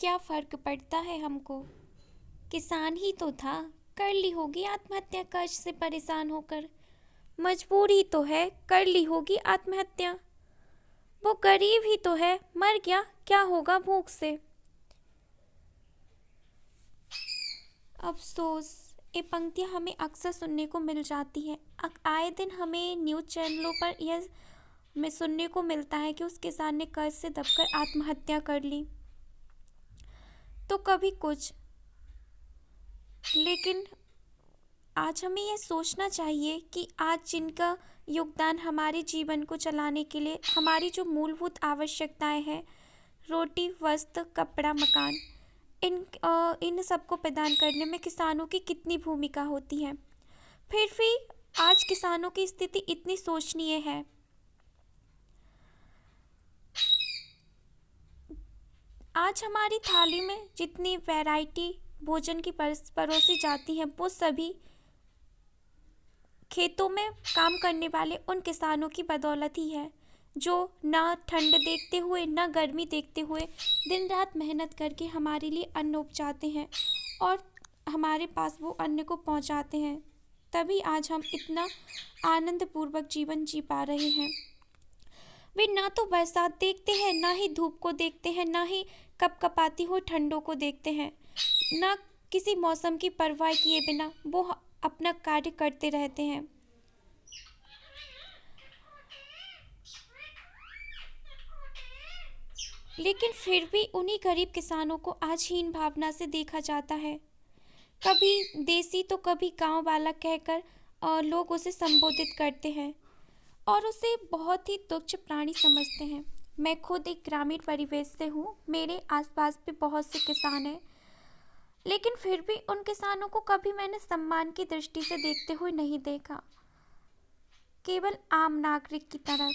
क्या फर्क पड़ता है हमको, किसान ही तो था, कर ली होगी आत्महत्या कर्ज से परेशान होकर। मजबूरी तो है, कर ली होगी आत्महत्या। वो गरीब ही तो है, मर गया, क्या होगा भूख से। अफसोस, ये पंक्तियाँ हमें अक्सर सुनने को मिल जाती हैं। आए दिन हमें न्यूज़ चैनलों पर यह में सुनने को मिलता है कि उस किसान ने कर्ज से दबकर आत्महत्या कर ली। तो कभी कुछ, लेकिन आज हमें यह सोचना चाहिए कि आज जिनका योगदान हमारे जीवन को चलाने के लिए, हमारी जो मूलभूत आवश्यकताएं हैं, रोटी, वस्त्र, कपड़ा, मकान, इन सबको प्रदान करने में किसानों की कितनी भूमिका होती है। फिर भी आज किसानों की स्थिति इतनी शोचनीय है। आज हमारी थाली में जितनी वैरायटी भोजन की परोसी जाती है, वो सभी खेतों में काम करने वाले उन किसानों की बदौलत ही है, जो ना ठंड देखते हुए ना गर्मी देखते हुए दिन रात मेहनत करके हमारे लिए अन्न उपजाते हैं और हमारे पास वो अन्न को पहुंचाते हैं। तभी आज हम इतना आनंदपूर्वक जीवन जी पा रहे हैं। वे ना तो बरसात देखते हैं, ना ही धूप को देखते हैं, ना ही कपकपाती हुई ठंडों को देखते हैं, ना किसी मौसम की परवाह किए बिना वो अपना कार्य करते रहते हैं। लेकिन फिर भी उन्हीं गरीब किसानों को आज हीन भावना से देखा जाता है। कभी देसी तो कभी गांव वाला कहकर लोग उसे संबोधित करते हैं और उसे बहुत ही तुच्छ प्राणी समझते हैं। मैं खुद एक ग्रामीण परिवेश से हूँ, मेरे आसपास भी बहुत से किसान हैं, लेकिन फिर भी उन किसानों को कभी मैंने सम्मान की दृष्टि से देखते हुए नहीं देखा, केवल आम नागरिक की तरह।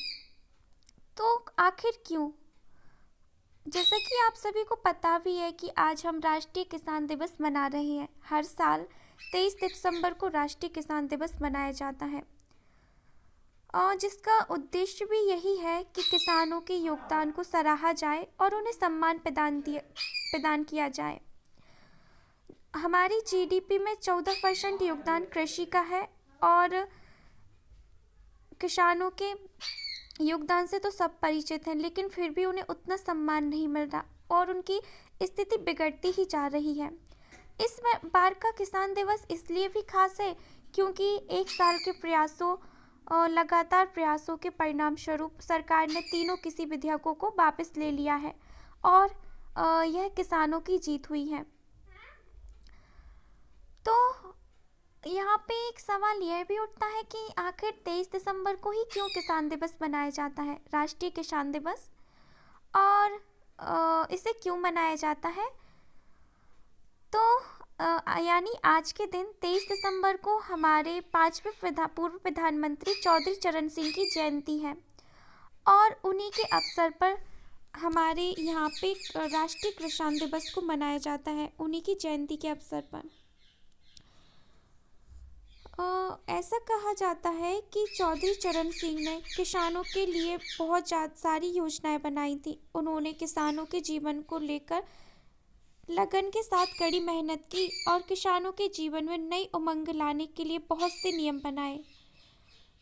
तो आखिर क्यों? जैसा कि आप सभी को पता भी है कि आज हम राष्ट्रीय किसान दिवस मना रहे हैं। हर साल 23 दिसंबर को राष्ट्रीय किसान दिवस मनाया जाता है और जिसका उद्देश्य भी यही है कि किसानों के योगदान को सराहा जाए और उन्हें सम्मान प्रदान किया जाए। हमारी जीडीपी में 14% योगदान कृषि का है और किसानों के योगदान से तो सब परिचित हैं, लेकिन फिर भी उन्हें उतना सम्मान नहीं मिल रहा और उनकी स्थिति बिगड़ती ही जा रही है। इस बार का किसान दिवस इसलिए भी खास है क्योंकि एक साल के प्रयासों और लगातार प्रयासों के परिणाम स्वरूप सरकार ने तीनों कृषि विधेयकों को वापस ले लिया है और यह किसानों की जीत हुई है। तो यहाँ पे एक सवाल यह भी उठता है कि आखिर 23 दिसंबर को ही क्यों किसान दिवस मनाया जाता है, राष्ट्रीय किसान दिवस, और इसे क्यों मनाया जाता है। तो यानी आज के दिन 23 दिसंबर को हमारे 5वें पूर्व प्रधानमंत्री चौधरी चरण सिंह की जयंती है और उन्हीं के अवसर पर हमारे यहाँ पे राष्ट्रीय किसान दिवस को मनाया जाता है, उन्हीं की जयंती के अवसर पर। ऐसा कहा जाता है कि चौधरी चरण सिंह ने किसानों के लिए बहुत सारी योजनाएं बनाई थी। उन्होंने किसानों के जीवन को लेकर लगन के साथ कड़ी मेहनत की और किसानों के जीवन में नई उमंग लाने के लिए बहुत से नियम बनाए।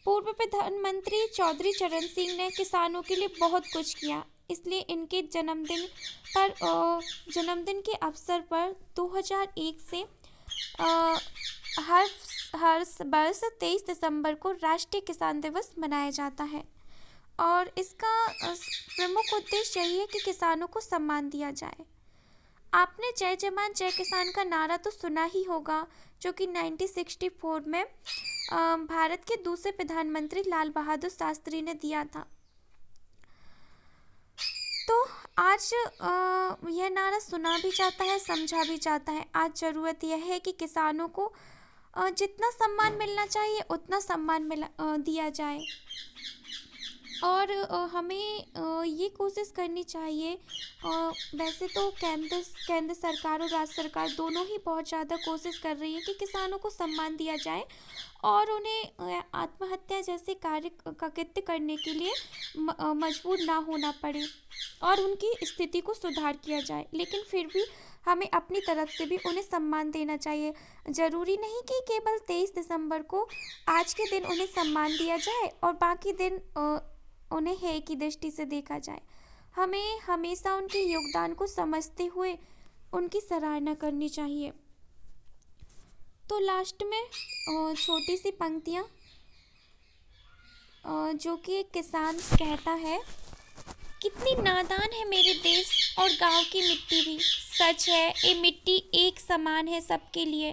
पूर्व प्रधानमंत्री चौधरी चरण सिंह ने किसानों के लिए बहुत कुछ किया, इसलिए इनके जन्मदिन के अवसर पर 2001 से हर वर्ष 23 दिसंबर को राष्ट्रीय किसान दिवस मनाया जाता है और इसका प्रमुख उद्देश्य यही है कि किसानों को सम्मान दिया जाए। आपने जय जवान जय किसान का नारा तो सुना ही होगा, जो कि 1964 में भारत के दूसरे प्रधानमंत्री लाल बहादुर शास्त्री ने दिया था। तो आज यह नारा सुना भी जाता है, समझा भी जाता है। आज ज़रूरत यह है कि किसानों को जितना सम्मान मिलना चाहिए उतना सम्मान दिया जाए। और हमें ये कोशिश करनी चाहिए। वैसे तो केंद्र सरकार और राज्य सरकार दोनों ही बहुत ज़्यादा कोशिश कर रही है कि किसानों को सम्मान दिया जाए और उन्हें आत्महत्या जैसे कार्य का कृत्य करने के लिए मजबूर ना होना पड़े और उनकी स्थिति को सुधार किया जाए। लेकिन फिर भी हमें अपनी तरफ से भी उन्हें सम्मान देना चाहिए। ज़रूरी नहीं कि केवल 23 दिसंबर को आज के दिन उन्हें सम्मान दिया जाए और बाकी दिन उन्हें हेय की दृष्टि से देखा जाए। हमें हमेशा उनके योगदान को समझते हुए उनकी सराहना करनी चाहिए। तो लास्ट में छोटी सी पंक्तियाँ, जो कि एक किसान कहता है, कितनी नादान है मेरे देश और गांव की मिट्टी भी। सच है ये मिट्टी एक समान है सबके लिए,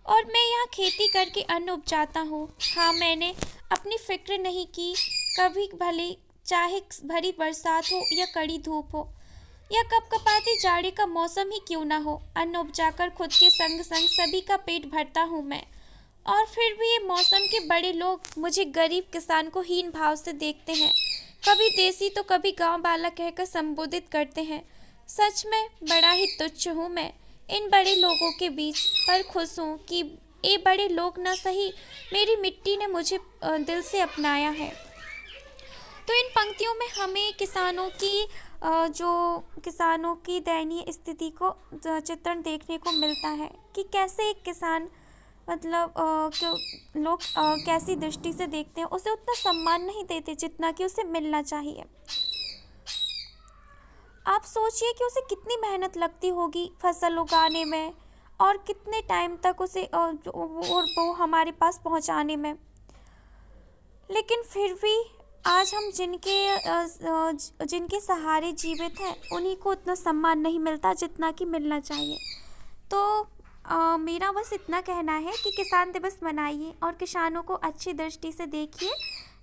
और मैं यहाँ खेती करके अन्न उपजाता हूँ। हाँ, मैंने अपनी फिक्र नहीं की कभी, भले चाहे भरी बरसात हो या कड़ी धूप हो या कपकपाती जाड़े का मौसम ही क्यों ना हो, अन्न उपजाकर खुद के संग संग सभी का पेट भरता हूँ मैं। और फिर भी ये मौसम के बड़े लोग मुझे गरीब किसान को हीन भाव से देखते हैं, कभी देसी तो कभी गांव वाला कहकर संबोधित करते हैं। सच में बड़ा ही तुच्छ हूँ मैं इन बड़े लोगों के बीच, पर खुश हूँ कि ये बड़े लोग ना सही, मेरी मिट्टी ने मुझे दिल से अपनाया है। तो इन पंक्तियों में हमें किसानों की दयनीय स्थिति को चित्रण देखने को मिलता है कि कैसे एक किसान, मतलब लोग कैसी दृष्टि से देखते हैं, उसे उतना सम्मान नहीं देते जितना कि उसे मिलना चाहिए। आप सोचिए कि उसे कितनी मेहनत लगती होगी फसल उगाने में और कितने टाइम तक उसे और वो हमारे पास पहुंचाने में। लेकिन फिर भी आज हम जिनके सहारे जीवित हैं उन्हीं को उतना सम्मान नहीं मिलता जितना कि मिलना चाहिए। तो मेरा बस इतना कहना है कि किसान दिवस मनाइए और किसानों को अच्छी दृष्टि से देखिए,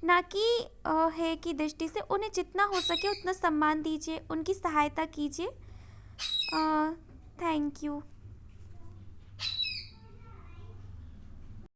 ना कि है की दृष्टि से। उन्हें जितना हो सके उतना सम्मान दीजिए, उनकी सहायता कीजिए। Thank you.